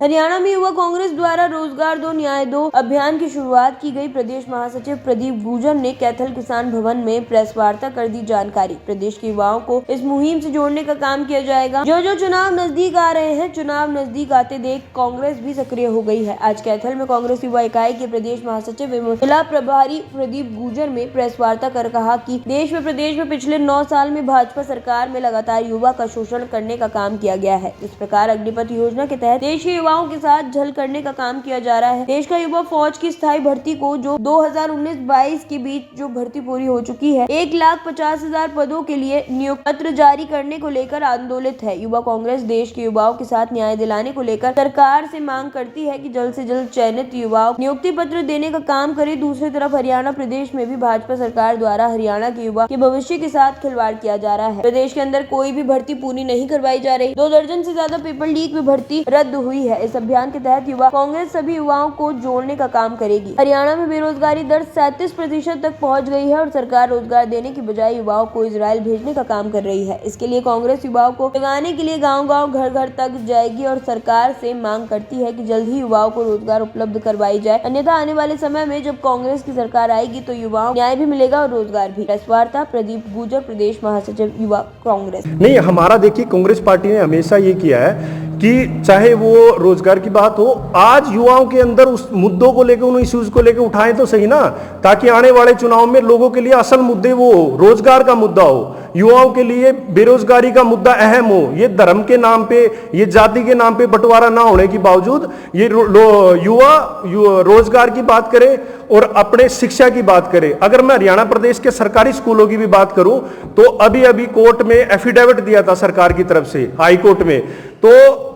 हरियाणा में युवा कांग्रेस द्वारा रोजगार दो न्याय दो अभियान की शुरुआत की गई। प्रदेश महासचिव प्रदीप गुर्जर ने कैथल किसान भवन में प्रेस वार्ता कर दी जानकारी। प्रदेश के युवाओं को इस मुहिम से जोड़ने का काम किया जाएगा। जो चुनाव नजदीक आ रहे हैं, चुनाव नजदीक आते देख कांग्रेस भी सक्रिय हो गई है। आज कैथल में कांग्रेस युवा इकाई के प्रदेश महासचिव एवं जिला प्रभारी प्रदीप गुर्जर में प्रेस वार्ता कर कहा कि देश में प्रदेश में पिछले 9 साल में भाजपा सरकार में लगातार युवा का शोषण करने का काम किया गया है। इस प्रकार अग्निपथ योजना के तहत देश के युवाओं के साथ झल करने का काम किया जा रहा है। देश का युवा फौज की स्थायी भर्ती को जो 2019-22 के बीच जो भर्ती पूरी हो चुकी है, 1,50,000 पदों के लिए नियुक्ति पत्र जारी करने को लेकर आंदोलित है। युवा कांग्रेस देश के युवाओं के साथ न्याय दिलाने को लेकर सरकार से मांग करती है कि जल्द से जल्द चयनित युवाओं नियुक्ति पत्र देने का काम करे। दूसरी तरफ हरियाणा प्रदेश में भी भाजपा सरकार द्वारा हरियाणा के युवा के भविष्य के साथ खिलवाड़ किया जा रहा है। प्रदेश के अंदर कोई भी भर्ती पूरी नहीं करवाई जा रही। 2 दर्जन से ज्यादा पेपर लीक में भर्ती रद्द हुई है। इस अभियान के तहत युवा कांग्रेस सभी युवाओं को जोड़ने का काम करेगी। हरियाणा में बेरोजगारी दर 37% तक पहुंच गई है और सरकार रोजगार देने की बजाय युवाओं को इजराइल भेजने का काम कर रही है। इसके लिए कांग्रेस युवाओं को लगाने के लिए गांव-गांव घर-घर तक जाएगी और सरकार से मांग करती है कि जल्द ही युवाओं को रोजगार उपलब्ध करवाई जाए। अन्यथा आने वाले समय में जब कांग्रेस की सरकार आएगी तो युवाओं न्याय भी मिलेगा और रोजगार भी। प्रेस वार्ता प्रदीप गुर्जर, प्रदेश महासचिव युवा कांग्रेस। नहीं, हमारा देखिए कांग्रेस पार्टी ने हमेशा ये किया है कि चाहे वो रोजगार की बात हो, आज युवाओं के अंदर उस मुद्दों को लेकर, उन इश्यूज को लेकर उठाएं तो सही ना, ताकि आने वाले चुनाव में लोगों के लिए असल मुद्दे वो रोजगार का मुद्दा हो, युवाओं के लिए बेरोजगारी का मुद्दा अहम हो। ये धर्म के नाम पे, ये जाति के नाम पे बंटवारा ना होने के बावजूद ये युवा रोजगार की बात करे और अपने शिक्षा की बात करे। अगर मैं हरियाणा प्रदेश के सरकारी स्कूलों की भी बात करूं तो अभी कोर्ट में एफिडेविट दिया था सरकार की तरफ से, हाई कोर्ट में, तो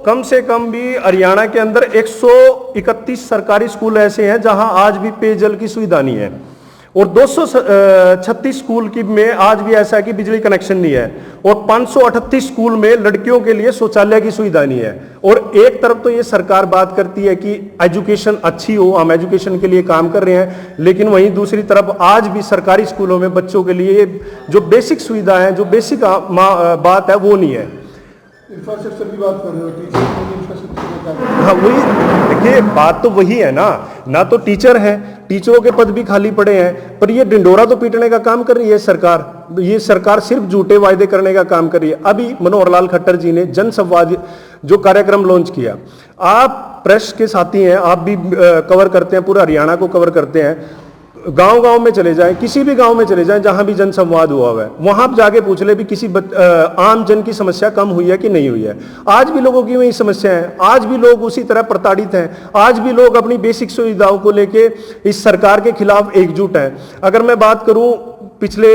कम से कम भी हरियाणा के अंदर 131 सरकारी स्कूल ऐसे हैं जहां आज भी पेयजल की सुविधा नहीं है और 236 स्कूल की में आज भी ऐसा है कि बिजली कनेक्शन नहीं है और 538 स्कूल में लड़कियों के लिए शौचालय की सुविधा नहीं है। और एक तरफ तो ये सरकार बात करती है कि एजुकेशन अच्छी हो, हम एजुकेशन के लिए काम कर रहे हैं, लेकिन वहीं दूसरी तरफ आज भी सरकारी स्कूलों में बच्चों के लिए जो बेसिक सुविधा है, जो बेसिक बात है, वो नहीं है। इंफ्रास्ट्रक्चर की बात कर रहे हो, टीचर इंफ्रास्ट्रक्चर। हाँ, वही देखिए, बात तो वही है ना तो टीचर है, टीचरों के पद भी खाली पड़े हैं, पर ये डिंडोरा तो पीटने का काम कर रही है सरकार। ये सरकार सिर्फ झूठे वायदे करने का काम कर रही है। अभी मनोहर लाल खट्टर जी ने जन संवाद जो कार्यक्रम लॉन्च किया, आप प्रेस के साथी हैं, आप भी कवर करते हैं, पूरा हरियाणा को कवर करते हैं। गांव-गांव में चले जाएं, किसी भी गांव में चले जाएं जहां भी जनसंवाद हुआ है, वहां जाके पूछ ले भी किसी आम जन की समस्या कम हुई है कि नहीं हुई है। आज भी लोगों की वही समस्या है, आज भी लोग उसी तरह प्रताड़ित हैं, आज भी लोग अपनी बेसिक सुविधाओं को लेके इस सरकार के खिलाफ एकजुट हैं। अगर मैं बात करूं पिछले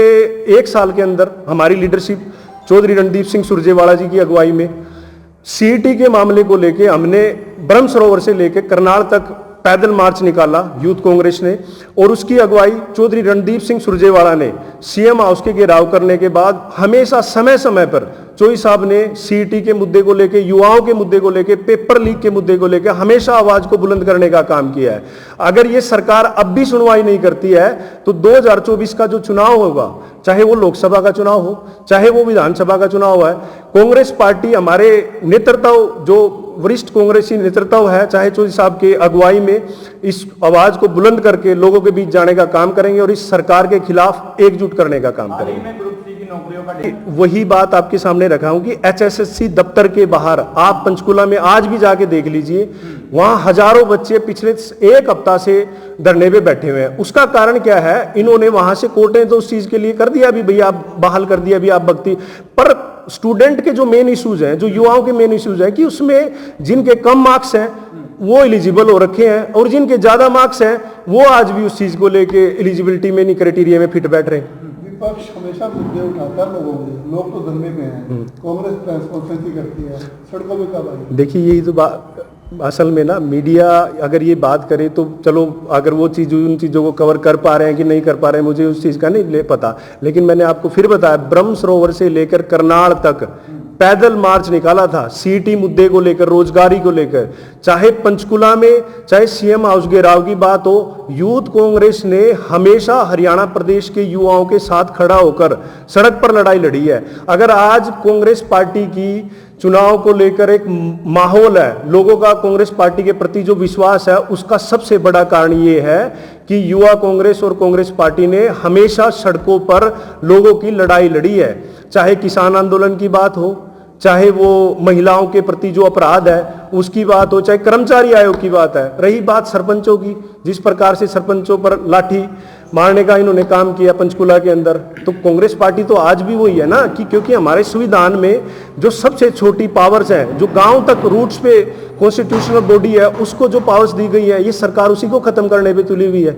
1 साल के अंदर हमारी लीडरशिप चौधरी रणदीप सिंह सुरजेवाला जी की अगुवाई में सीईटी के मामले को लेके हमने ब्रह्म सरोवर से लेकर करनाल तक पैदल मार्च निकाला यूथ कांग्रेस ने, और उसकी अगुवाई चौधरी रणदीप सिंह सुरजेवाला ने सीएम हाउस के घेराव करने के बाद हमेशा समय समय पर चौधरी साहब ने सीईटी के मुद्दे को लेके, युवाओं के मुद्दे को लेके, पेपर लीक के मुद्दे को लेके हमेशा आवाज को बुलंद करने का काम किया है। अगर ये सरकार अब भी सुनवाई नहीं करती है तो 2024 का जो चुनाव होगा, चाहे वो लोकसभा का चुनाव हो, चाहे वो विधानसभा का चुनाव है, कांग्रेस पार्टी हमारे नेतृत्व, जो वरिष्ठ कांग्रेसी नेतृत्व है, चाहे चौधरी साहब के अगुवाई में, इस आवाज को बुलंद करके लोगों के बीच जाने का काम करेंगे और इस सरकार के खिलाफ एकजुट करने का काम करेंगे। वही बात आपके सामने रखा हूं कि HSSC दफ्तर के बाहर आप पंचकुला में आज भी जाके देख लीजिए, वहां हजारों बच्चे पिछले 1 हफ्ता से धरने पे बैठे हुए हैं। उसका कारण क्या है? इन्होंने वहां से कोर्टें तो उस चीज के लिए कर दिया, अभी भैया आप बहाल कर दिया, अभी आप भक्ति, पर स्टूडेंट के जो मेन इश्यूज हैं, जो युवाओं के मेन इश्यूज हैं, कि उसमें जिनके कम मार्क्स हैं वो एलिजिबल हो रखे हैं और जिनके ज्यादा मार्क्स हैं वो आज भी उस चीज को लेके एलिजिबिलिटी में नहीं, क्राइटेरिया में फिट बैठ रहे हैं। विपक्ष हमेशा मुद्दे उठाता है लोगों में, लोग तो धरने पे हैं, कांग्रेस प्रेस कॉन्फ्रेंस ही करती है, सड़कों पे कब आई? देखिए, यही तो बात असल में ना, मीडिया अगर ये बात करे तो चलो, अगर वो चीज़ उन चीज़ों को कवर कर पा रहे हैं कि नहीं कर पा रहे हैं, मुझे उस चीज़ का नहीं पता, लेकिन मैंने आपको फिर बताया, ब्रह्म सरोवर से लेकर करनाल तक पैदल मार्च निकाला था सीटी मुद्दे को लेकर, रोजगारी को लेकर, चाहे पंचकुला में, चाहे सीएम हाउस घेराव की बात हो। यूथ कांग्रेस ने हमेशा हरियाणा प्रदेश के युवाओं के साथ खड़ा होकर सड़क पर लड़ाई लड़ी है। अगर आज कांग्रेस पार्टी की चुनाव को लेकर एक माहौल है, लोगों का कांग्रेस पार्टी के प्रति जो विश्वास है, उसका सबसे बड़ा कारण ये है कि युवा कांग्रेस और कांग्रेस पार्टी ने हमेशा सड़कों पर लोगों की लड़ाई लड़ी है। चाहे किसान आंदोलन की बात हो, चाहे वो महिलाओं के प्रति जो अपराध है उसकी बात हो, चाहे कर्मचारी आयोग की बात है। रही बात सरपंचों की, जिस प्रकार से सरपंचों पर लाठी मारने का इन्होंने काम किया पंचकुला के अंदर, तो कांग्रेस पार्टी तो आज भी वही है ना कि क्योंकि हमारे संविधान में जो सबसे छोटी पावर्स हैं, जो गांव तक रूट्स पे कॉन्स्टिट्यूशनल बॉडी है, उसको जो पावर्स दी गई है, ये सरकार उसी को खत्म करने पे तुली हुई है।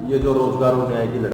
ये जो रोजगार और न्याय की